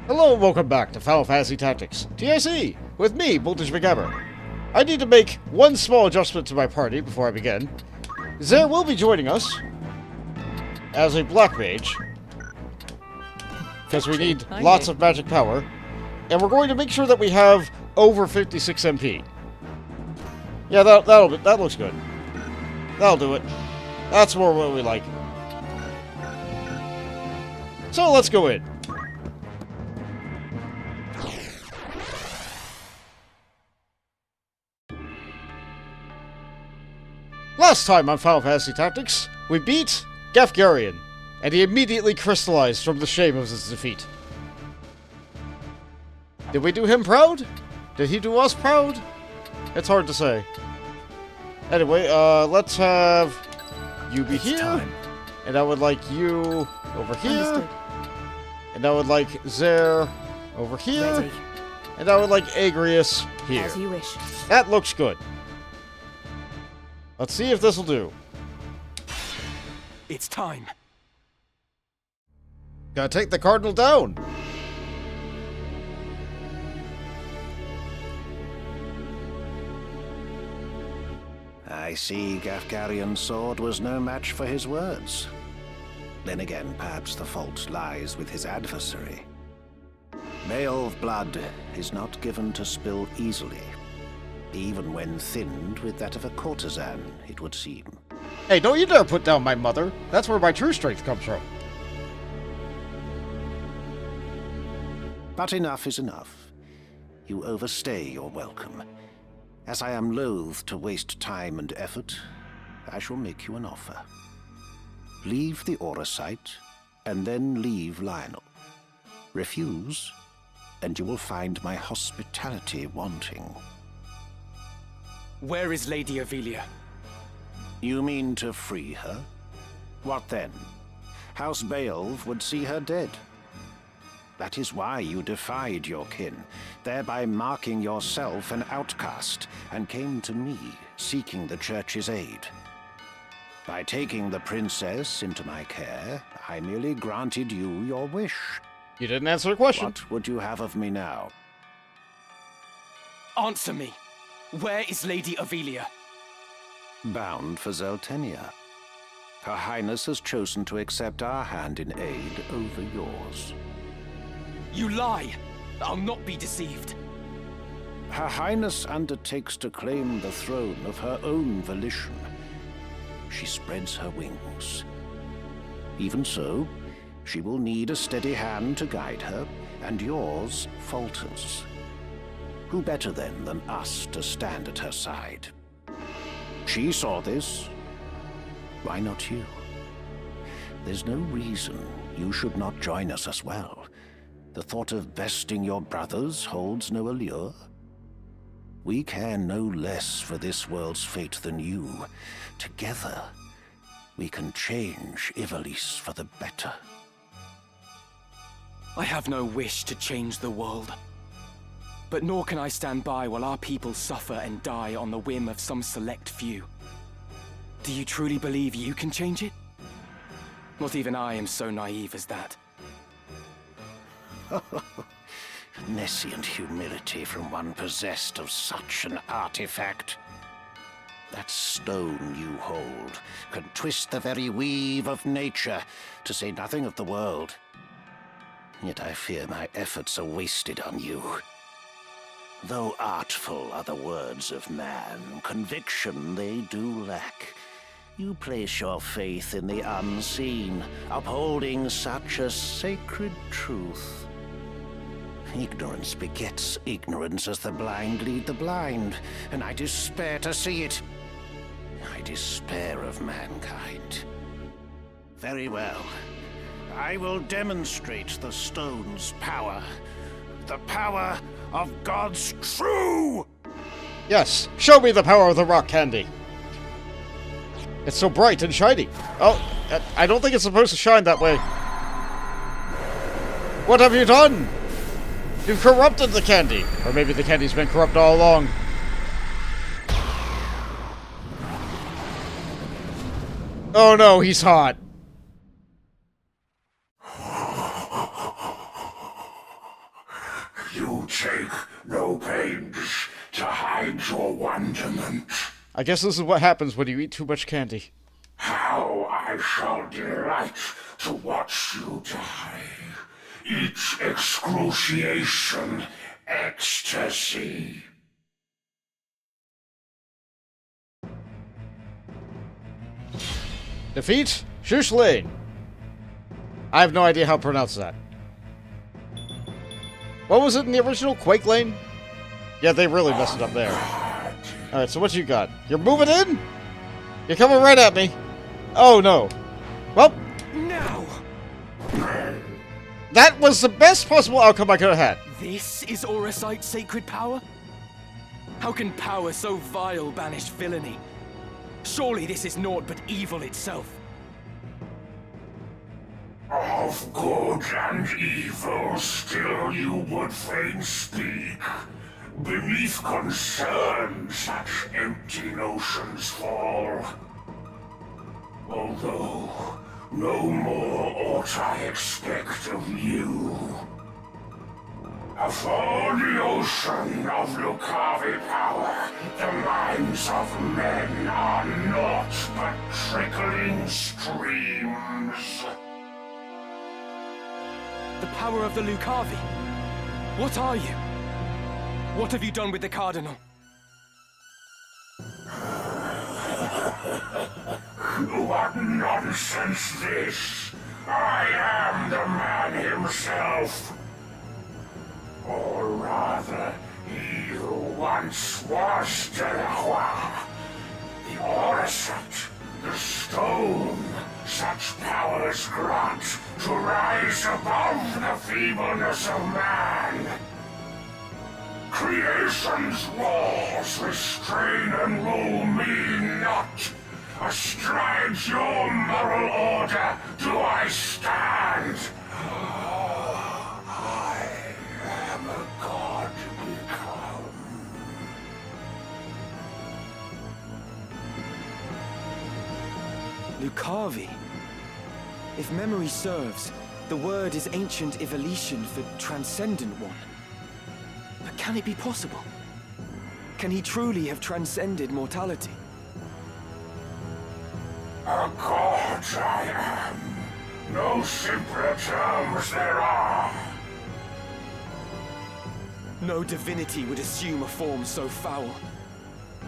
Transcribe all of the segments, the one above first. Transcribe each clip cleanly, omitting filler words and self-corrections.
Hello and welcome back to Final Fantasy Tactics, TIC, with me, McGammar. I need to make one small adjustment to my party before I begin. Zare will be joining us as a black mage, because we need lots of magic power, and we're going to make sure that we have over 56 MP. Yeah, that looks good. That'll do it. That's more what we like. So let's go in. Last time on Final Fantasy Tactics, we beat Gafgarian, and he immediately crystallized from the shame of his defeat. Did we do him proud? Did he do us proud? It's hard to say. Anyway, let's have you be here, and I would like you over here, Understood. and I would like Zare over here, Ready. and I would like Agrius here. As you wish. That looks good. Let's see if this will do. It's time. Gotta take the Cardinal down. I see Gafgarian's sword was no match for his words. Then again, perhaps the fault lies with his adversary. Male blood is not given to spill easily, even when thinned with that of a courtesan, it would seem. Hey, don't you dare put down my mother. That's where my true strength comes from. But enough is enough. You overstay your welcome. As I am loath to waste time and effort, I shall make you an offer. Leave the Aura site, and then leave Lionel. Refuse, and you will find my hospitality wanting. Where is Lady Avelia? You mean to free her? What then? House Beowulf would see her dead. That is why you defied your kin, thereby marking yourself an outcast, and came to me, seeking the Church's aid. By taking the princess into my care, I merely granted you your wish. You didn't answer the question. What would you have of me now? Answer me. Where is Lady Avelia? Bound for Zeltenia. Her Highness has chosen to accept our hand in aid over yours. You lie! I'll not be deceived. Her Highness undertakes to claim the throne of her own volition. She spreads her wings. Even so, she will need a steady hand to guide her, and yours falters. Who better then than us to stand at her side? She saw this. Why not you? There's no reason you should not join us as well. The thought of besting your brothers holds no allure. We care no less for this world's fate than you. Together, we can change Ivalice for the better. I have no wish to change the world. But nor can I stand by while our people suffer and die on the whim of some select few. Do you truly believe you can change it? Not even I am so naive as that. Nescient humility from one possessed of such an artifact. That stone you hold can twist the very weave of nature, to say nothing of the world. Yet I fear my efforts are wasted on you. Though artful are the words of man, conviction they do lack. You place your faith in the unseen, upholding such a sacred truth. Ignorance begets ignorance as the blind lead the blind, and I despair to see it. I despair of mankind. Very well. I will demonstrate the stone's power. The power of God's true! Yes, show me the power of the rock candy. It's so bright and shiny. Oh, I don't think it's supposed to shine that way. What have you done? You've corrupted the candy. Or maybe the candy's been corrupt all along. Oh no, he's hot. You take no pains to hide your wonderment. I guess this is what happens when you eat too much candy. How I shall delight to watch you die. Each excruciation, ecstasy. Defeat Shush Lane. I have no idea how to pronounce that. What was it in the original? Quake Lane? Yeah, they really messed it up there. Alright, so what you got? You're moving in? You're coming right at me. Oh, no. Well, Now! that was the best possible outcome I could have had. This is Auracite's sacred power? How can power so vile banish villainy? Surely this is naught but evil itself. Of good and evil still you would fain speak. Beneath concern such empty notions fall. Although no more ought I expect of you. For the ocean of Lucavi power, the minds of men are naught but trickling streams. The power of the Lucavi. What are you? What have you done with the Cardinal? What nonsense this! I am the man himself. Or rather, he who once was Delacroix. The Auracite, the stone, such powers grant to rise above the feebleness of man. Creation's laws restrain and rule me not. Astride your moral order do I stand. I am a god become. Lucavi? If memory serves, the word is ancient evolution for transcendent one. But can it be possible? Can he truly have transcended mortality? A god I am. No simpler terms there are. No divinity would assume a form so foul.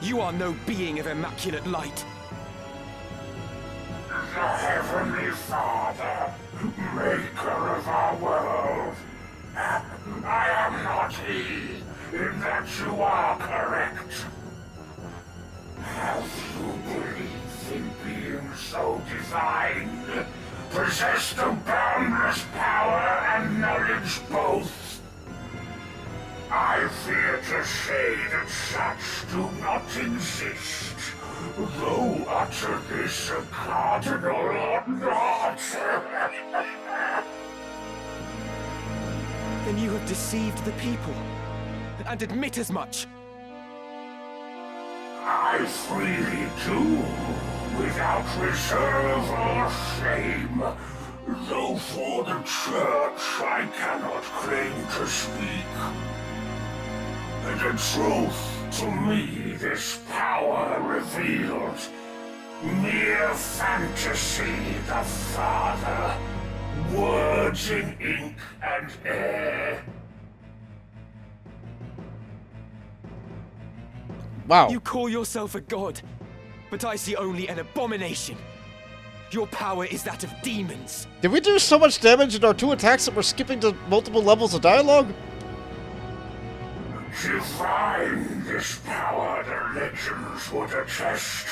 You are no being of immaculate light. The Heavenly Father, maker of our world. I am not he, in that you are correct. Have you belief in being so divine, possessed of boundless power and knowledge both? I fear to say that such do not exist, though utter this a cardinal or not. Then you have deceived the people, and admit as much. I freely do, without reserve or shame, though for the Church I cannot claim to speak. The truth to me this power revealed, mere fantasy the Father, words in ink and air. Wow. You call yourself a god, but I see only an abomination. Your power is that of demons. Did we do so much damage in our 2 attacks that we're skipping to multiple levels of dialogue? Divine this power the legends would attest.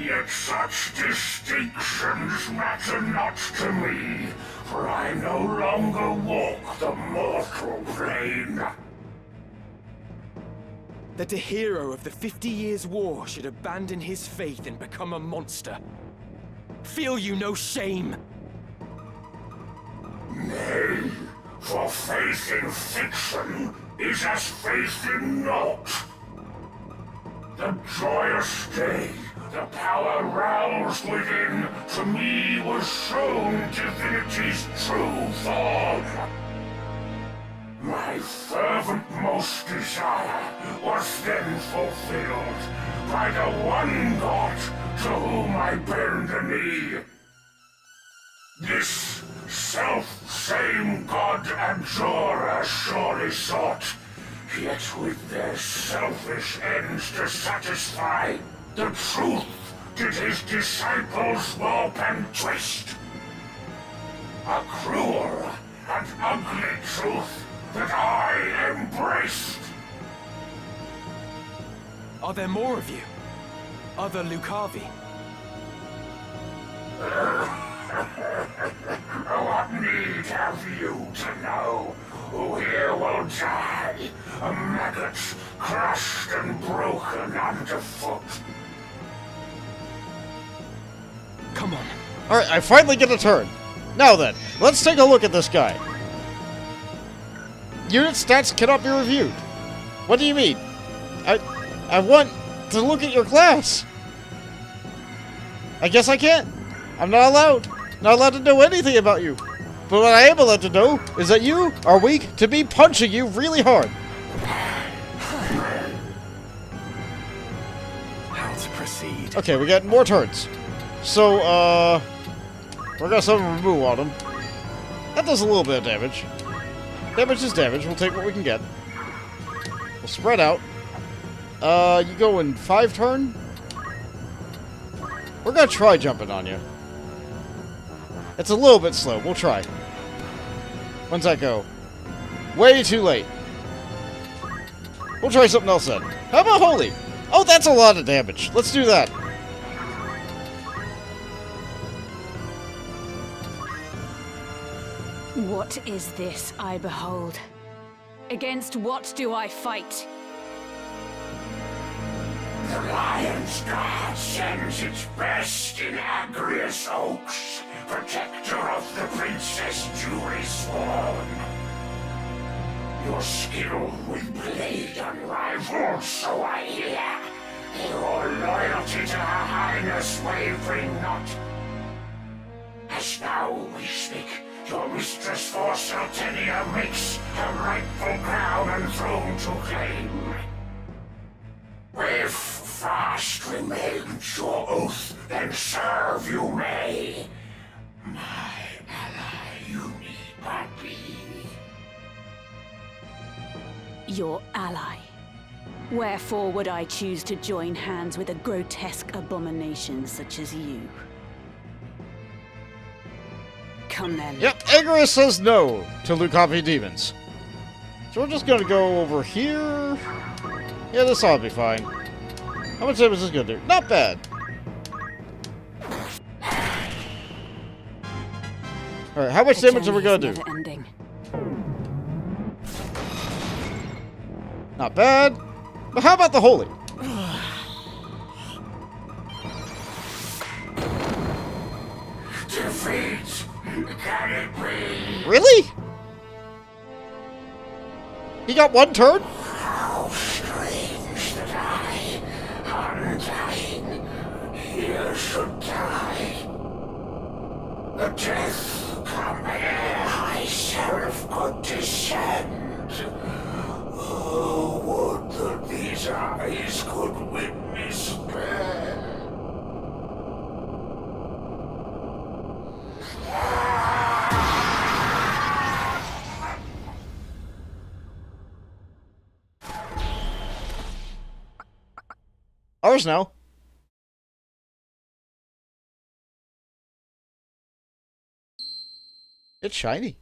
Yet such distinctions matter not to me, for I no longer walk the mortal plane. That a hero of the 50 Years' War should abandon his faith and become a monster. Feel you no shame? Nay, for faith in fiction is as faith in naught. The joyous day, the power roused within, to me was shown divinity's true form. My fervent most desire was then fulfilled by the one god to whom I bend the knee. This self-same god Abjurer surely sought, yet with their selfish ends to satisfy, the truth did his disciples warp and twist. A cruel and ugly truth that I embraced. Are there more of you? Other Lucavi? What need have you to know? Who here will die? A maggot, crushed and broken underfoot. Come on. Alright, I finally get a turn. Now then, let's take a look at this guy. Unit stats cannot be reviewed. What do you mean? I want to look at your class. I guess I can't. I'm not allowed. Not allowed to know anything about you. But what I am allowed to know is that you are weak to me punching you really hard. How to proceed? Okay, we got more turns. So, we're gonna summon Remove on him. That does a little bit of damage. Damage is damage. We'll take what we can get. We'll spread out. You go in 5 turn? We're gonna try jumping on you. It's a little bit slow. We'll try. When's that go? Way too late. We'll try something else then. How about Holy? Oh, that's a lot of damage. Let's do that. What is this I behold? Against what do I fight? The Lion's Guard sends its best in Agrius Oaks, protector of the princess duly sworn. Your skill with blade unrivaled, so I hear. Your loyalty to her highness wavering not. As now we speak, your mistress for Saltenia makes her rightful crown and throne to claim. If fast remains your oath, then serve you may. My ally you need but be. Your ally. Wherefore would I choose to join hands with a grotesque abomination such as you? Come then. Yep, Agrius says no to Lucavi demons. So we're just gonna go over here. Yeah, this ought to be fine. How much damage is this gonna do? Not bad. Alright, how much damage are we gonna do? Ending. Not bad. But how about the Holy? Defeat! Can it be? Really? He got 1 turn? How strange that I, undying, here should die. The death come ere High Seraph could descend. Oh, would that these eyes could witness death. Ours now. It's shiny.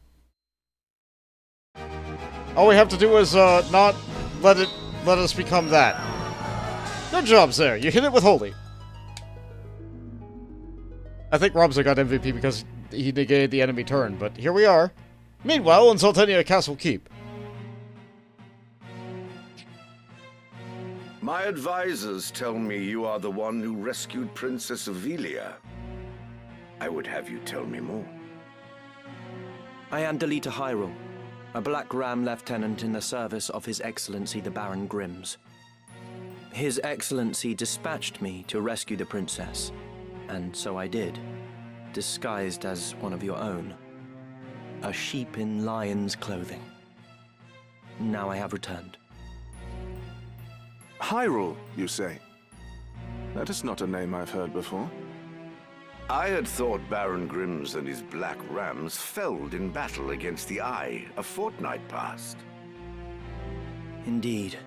All we have to do is not let us become that. Good jobs there. You hit it with Holy. I think Robza got MVP because he negated the enemy turn, but here we are. Meanwhile, in Saltenia Castle Keep. My advisors tell me you are the one who rescued Princess Avelia. I would have you tell me more. I am Delita Hyrule, a Black Ram lieutenant in the service of His Excellency the Baron Grimms. His Excellency dispatched me to rescue the princess, and so I did, disguised as one of your own. A sheep in lion's clothing. now I have returned. Hyrule, you say? That is not a name I've heard before. I had thought Baron Grimm's and his Black Rams felled in battle against the Eye a fortnight past. Indeed.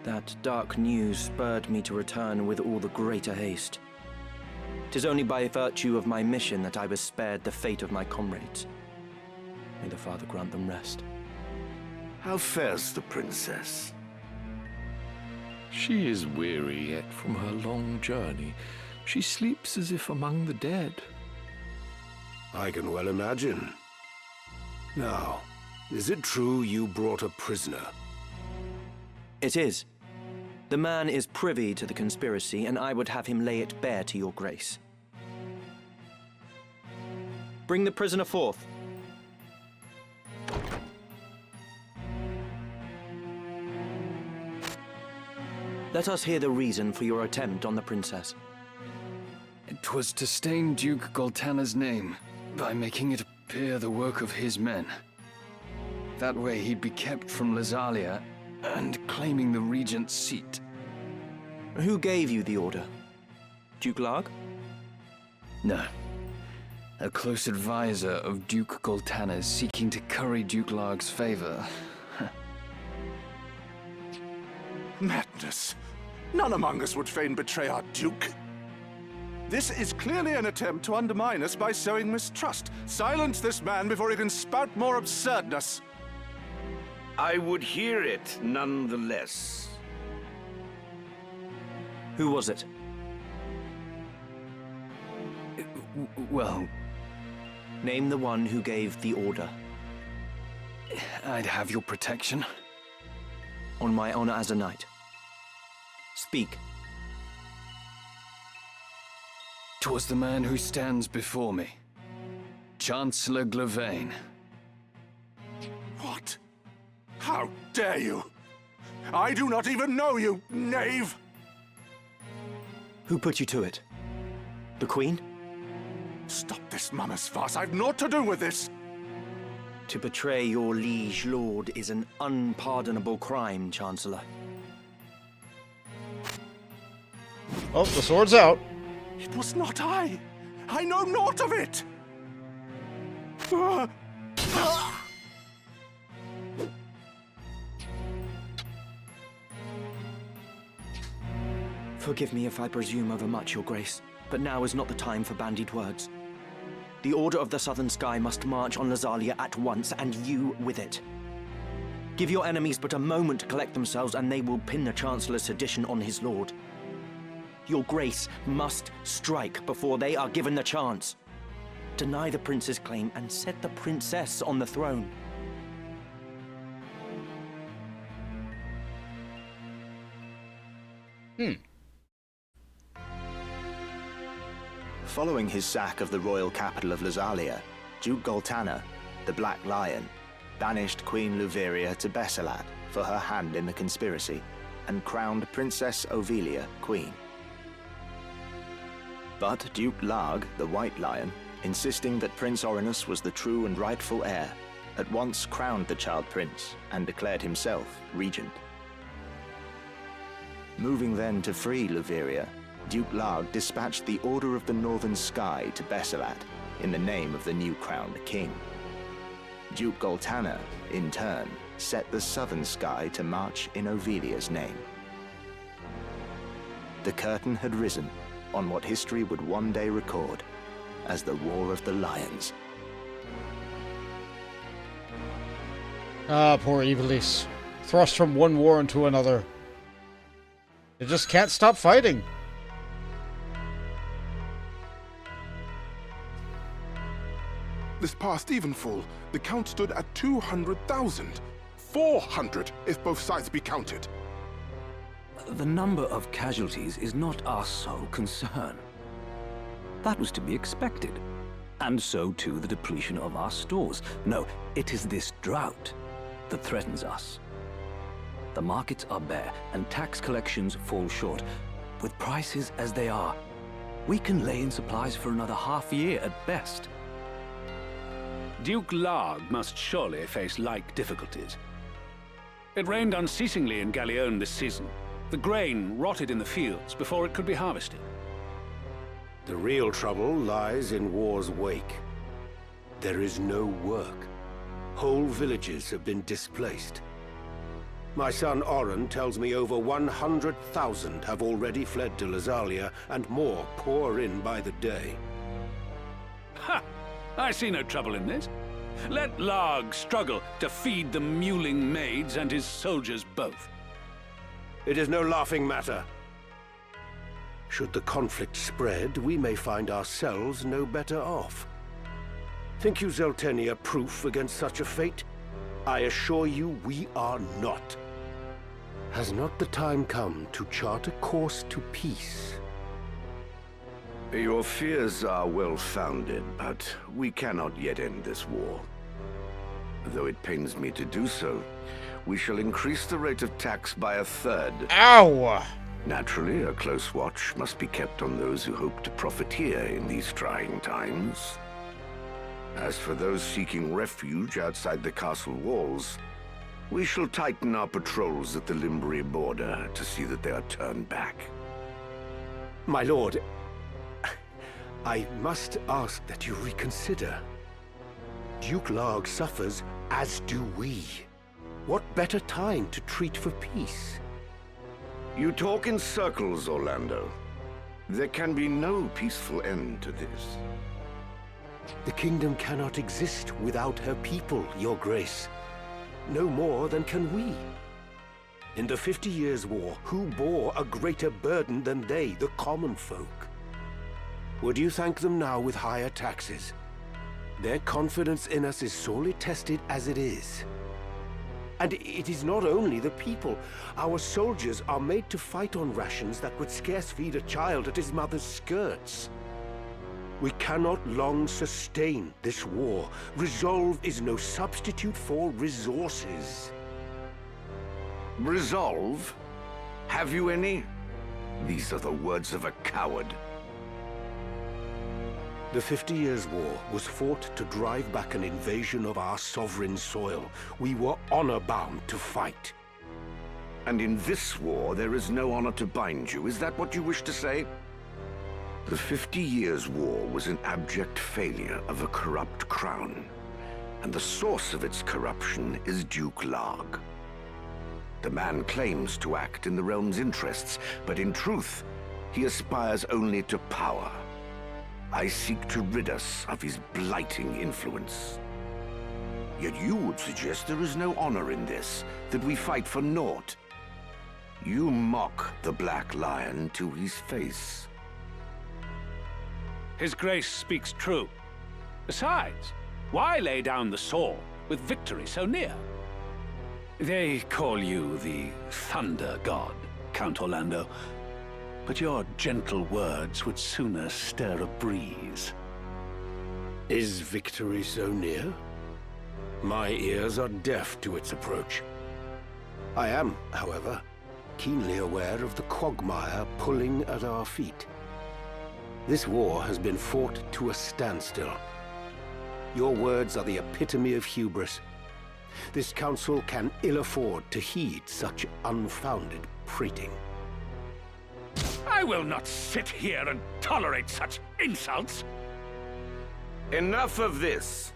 That dark news spurred me to return with all the greater haste. 'Tis only by virtue of my mission that I was spared the fate of my comrades. May the Father grant them rest. How fares the princess? She is weary yet from her long journey. She sleeps as if among the dead. I can well imagine. Now, is it true you brought a prisoner? It is. The man is privy to the conspiracy, and I would have him lay it bare to your grace. Bring the prisoner forth. Let us hear the reason for your attempt on the princess. It was to stain Duke Goltana's name by making it appear the work of his men. That way he'd be kept from Lazalia and claiming the regent's seat. Who gave you the order? Duke Larg? No. A close advisor of Duke Goltana's seeking to curry Duke Larg's favor. Madness. None among us would fain betray our Duke. This is clearly an attempt to undermine us by sowing mistrust. Silence this man before he can spout more absurdness. I would hear it nonetheless. Who was it? Well, name the one who gave the order. I'd have your protection. On my honor as a knight. Speak. 'Twas the man who stands before me. Chancellor Glavain. What? How dare you? I do not even know you, knave! Who put you to it? The Queen? Stop this mama's farce. I've naught to do with this. To betray your liege lord is an unpardonable crime, Chancellor. Oh, the sword's out. It was not I. I know naught of it. Forgive me if I presume overmuch, Your Grace, but now is not the time for bandied words. The Order of the Southern Sky must march on Lazalia at once, and you with it. Give your enemies but a moment to collect themselves, and they will pin the Chancellor's sedition on his lord. Your Grace must strike before they are given the chance. Deny the prince's claim and set the princess on the throne. Following his sack of the royal capital of Lazalia, Duke Goltana, the Black Lion, banished Queen Luveria to Bessalad for her hand in the conspiracy, and crowned Princess Ovelia queen. But Duke Larg, the White Lion, insisting that Prince Orinus was the true and rightful heir, at once crowned the child prince and declared himself regent. Moving then to free Luveria, Duke Larg dispatched the Order of the Northern Sky to Bessalad in the name of the new crowned king. Duke Goltana, in turn, set the Southern Sky to march in Ovelia's name. The curtain had risen on what history would one day record as the War of the Lions. Ah, poor Ivalice. Thrust from one war into another. They just can't stop fighting. This past evenfall, the count stood at 200,000. 400 if both sides be counted. The number of casualties is not our sole concern. That was to be expected. And so too the depletion of our stores. No, it is this drought that threatens us. The markets are bare and tax collections fall short. With prices as they are, we can lay in supplies for another half year at best. Duke Larg must surely face like difficulties. It rained unceasingly in Galleon this season. The grain rotted in the fields before it could be harvested. The real trouble lies in war's wake. There is no work. Whole villages have been displaced. My son Oren tells me over 100,000 have already fled to Lazalia, and more pour in by the day. Ha! I see no trouble in this. Let Larg struggle to feed the mewling maids and his soldiers both. It is no laughing matter. Should the conflict spread, we may find ourselves no better off. Think you Zeltenia proof against such a fate? I assure you we are not. Has not the time come to chart a course to peace? Your fears are well-founded, but we cannot yet end this war. Though it pains me to do so, we shall increase the rate of tax by 1/3. Ow! Naturally, a close watch must be kept on those who hope to profiteer in these trying times. As for those seeking refuge outside the castle walls, we shall tighten our patrols at the Limbri border to see that they are turned back. My lord, I must ask that you reconsider. Duke Larg suffers, as do we. What better time to treat for peace? You talk in circles, Orlando. There can be no peaceful end to this. The kingdom cannot exist without her people, your grace. No more than can we. In the 50 Years' War, who bore a greater burden than they, the common folk? Would you thank them now with higher taxes? Their confidence in us is sorely tested as it is. And it is not only the people. Our soldiers are made to fight on rations that would scarce feed a child at his mother's skirts. We cannot long sustain this war. Resolve is no substitute for resources. Resolve? Have you any? These are the words of a coward. The 50 Years' War was fought to drive back an invasion of our sovereign soil. We were honor-bound to fight. And in this war, there is no honor to bind you. Is that what you wish to say? The 50 Years' War was an abject failure of a corrupt crown. And the source of its corruption is Duke Larg. The man claims to act in the realm's interests, but in truth, he aspires only to power. I seek to rid us of his blighting influence. Yet you would suggest there is no honor in this, that we fight for naught. You mock the Black Lion to his face. His Grace speaks true. Besides, why lay down the sword with victory so near? They call you the Thunder God, Count Orlando. But your gentle words would sooner stir a breeze. Is victory so near? My ears are deaf to its approach. I am, however, keenly aware of the quagmire pulling at our feet. This war has been fought to a standstill. Your words are the epitome of hubris. This council can ill afford to heed such unfounded prating. I will not sit here and tolerate such insults! Enough of this!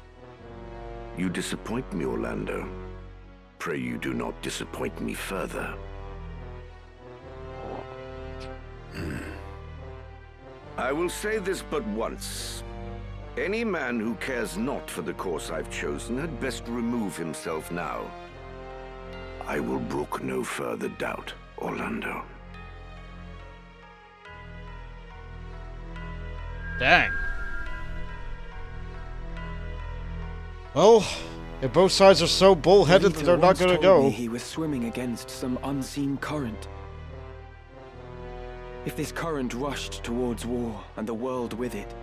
You disappoint me, Orlando. Pray you do not disappoint me further. I will say this but once. Any man who cares not for the course I've chosen had best remove himself now. I will brook no further doubt, Orlando. Dang. Well, if both sides are so bullheaded that they're not gonna go. He was swimming against some unseen current. If this current rushed towards war, and the world with it,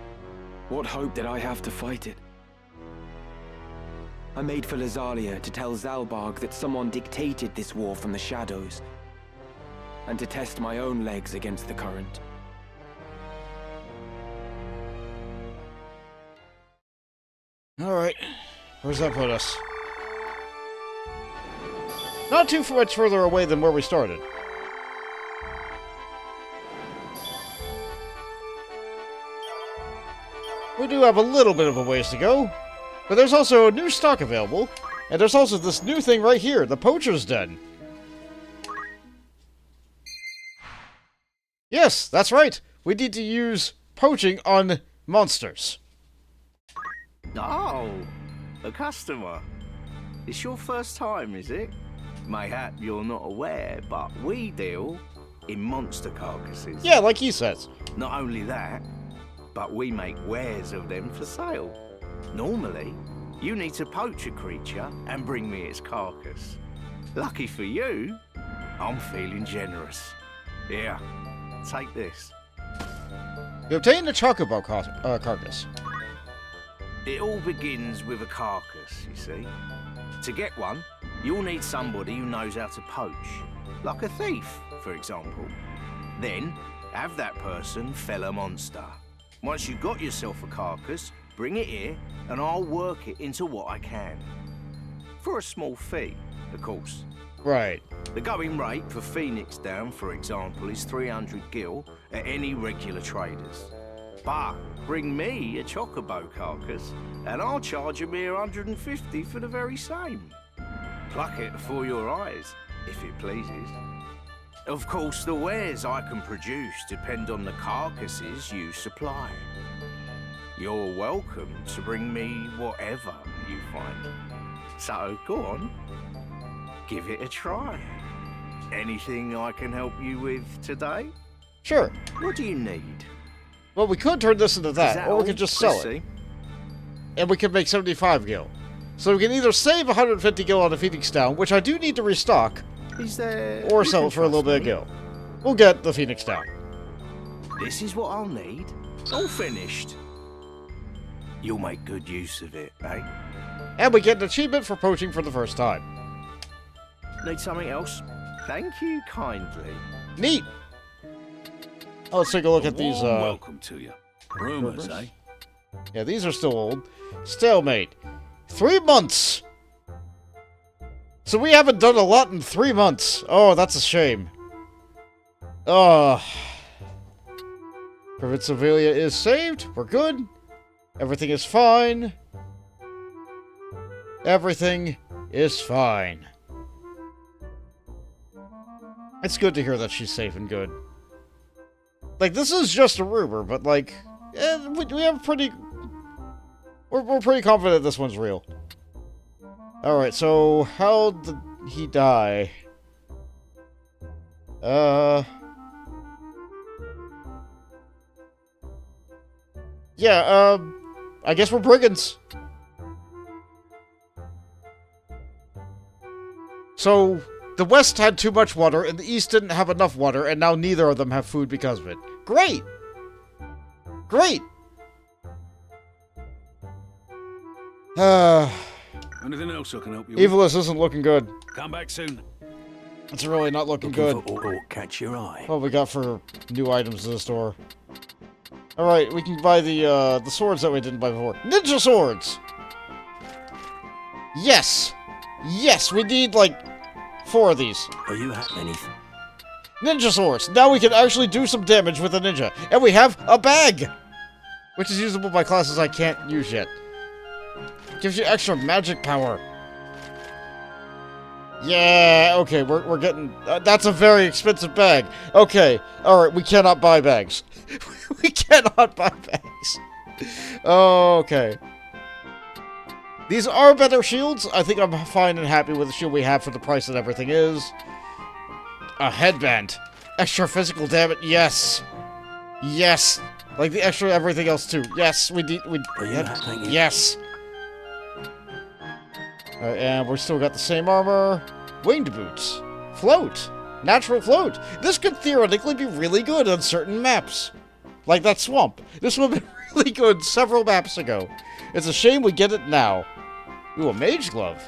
what hope did I have to fight it? I made for Lazalia to tell Zalbarg that someone dictated this war from the shadows, and to test my own legs against the current. Alright, where's that put us? Not too much further away than where we started. We do have a little bit of a ways to go, but there's also a new stock available, and there's also this new thing right here, the Poacher's Den. Yes, that's right. We need to use poaching on monsters. Oh, a customer. It's your first time, is it? Mayhap you're not aware, but we deal in monster carcasses. Yeah, like he says. Not only that, but we make wares of them for sale. Normally, you need to poach a creature and bring me its carcass. Lucky for you, I'm feeling generous. Here, take this. You obtain a chocobo carcass. It all begins with a carcass, you see. To get one, you'll need somebody who knows how to poach. Like a thief, for example. Then, have that person fell a monster. Once you've got yourself a carcass, bring it here, and I'll work it into what I can. For a small fee, of course. Right. The going rate for Phoenix Down, for example, is 300 gil at any regular traders. But bring me a chocobo carcass, and I'll charge a mere 150 for the very same. Pluck it before your eyes, if it pleases. Of course, the wares I can produce depend on the carcasses you supply. You're welcome to bring me whatever you find. So, go on. Give it a try. Anything I can help you with today? Sure. What do you need? Well, we could turn this into that, or we could just sell it. And we could make 75 gil. So we can either save 150 gil on the Phoenix Down, which I do need to restock, or sell it for a little bit of gil. We'll get the Phoenix Down. This is what I'll need. All finished. You'll make good use of it, eh? And we get an achievement for poaching for the first time. Need something else? Thank you kindly. Neat. Oh, let's take a look at these, welcome to you. Rumors, eh? Yeah, these are still old. Stalemate. 3 months! So we haven't done a lot in 3 months. Oh, that's a shame. Provincialia is saved. We're good. Everything is fine. Everything is fine. It's good to hear that she's safe and good. Like, this is just a rumor, but, like, we have pretty... We're pretty confident this one's real. Alright, so how did he die? Yeah, I guess we're brigands. So, the West had too much water, and the East didn't have enough water, and now neither of them have food because of it. Great! Great! Anything else I can help you Evilus isn't looking good. Come back soon. It's really not looking good. Catch your eye. What we got for new items in the store? Alright, we can buy the swords that we didn't buy before. Ninja swords! Yes! Yes, we need, like, 4 of these. Are you at anything? Ninja swords! Now we can actually do some damage with a ninja. And we have a bag! Which is usable by classes I can't use yet. Gives you extra magic power. Yeah, okay, we're getting... that's a very expensive bag. Okay, alright, we cannot buy bags. We cannot buy bags. Okay. These are better shields. I think I'm fine and happy with the shield we have for the price that everything is. A headband. Extra physical damage. Yes. Yes. Like the extra everything else too. Yes, we need... Yes. And we still got the same armor. Winged boots. Float. Natural float. This could theoretically be really good on certain maps. Like that swamp. This would have been really good several maps ago. It's a shame we get it now. Ooh, a mage glove.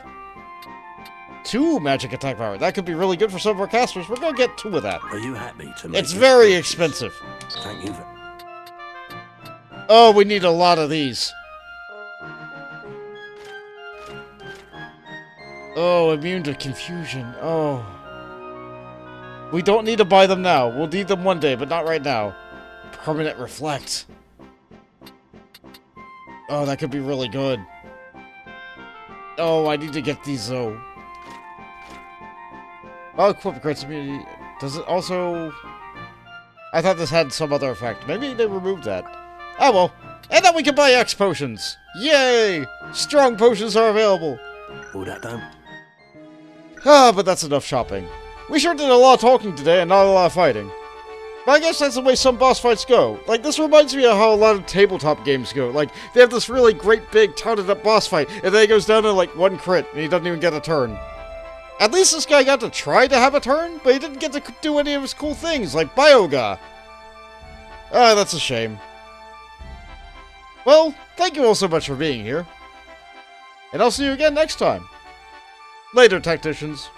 2 magic attack power. That could be really good for some of our casters. We're gonna get 2 of that. Are you happy to make It's very expensive. Thank you. Oh, we need a lot of these. Oh, immune to confusion. Oh. We don't need to buy them now. We'll need them one day, but not right now. Permanent reflect. Oh, that could be really good. Oh, I need to get these, though. Oh, equip grants immunity. Does it also... I thought this had some other effect. Maybe they removed that. Oh, well. And then we can buy X potions. Yay! Strong potions are available. All that done? Ah, but that's enough shopping. We sure did a lot of talking today and not a lot of fighting. But I guess that's the way some boss fights go. Like, this reminds me of how a lot of tabletop games go. Like, they have this really great, big, touted up boss fight, and then he goes down to, like, one crit, and he doesn't even get a turn. At least this guy got to try to have a turn, but he didn't get to do any of his cool things, like Bioga. Ah, that's a shame. Well, thank you all so much for being here. And I'll see you again next time. Later, tacticians.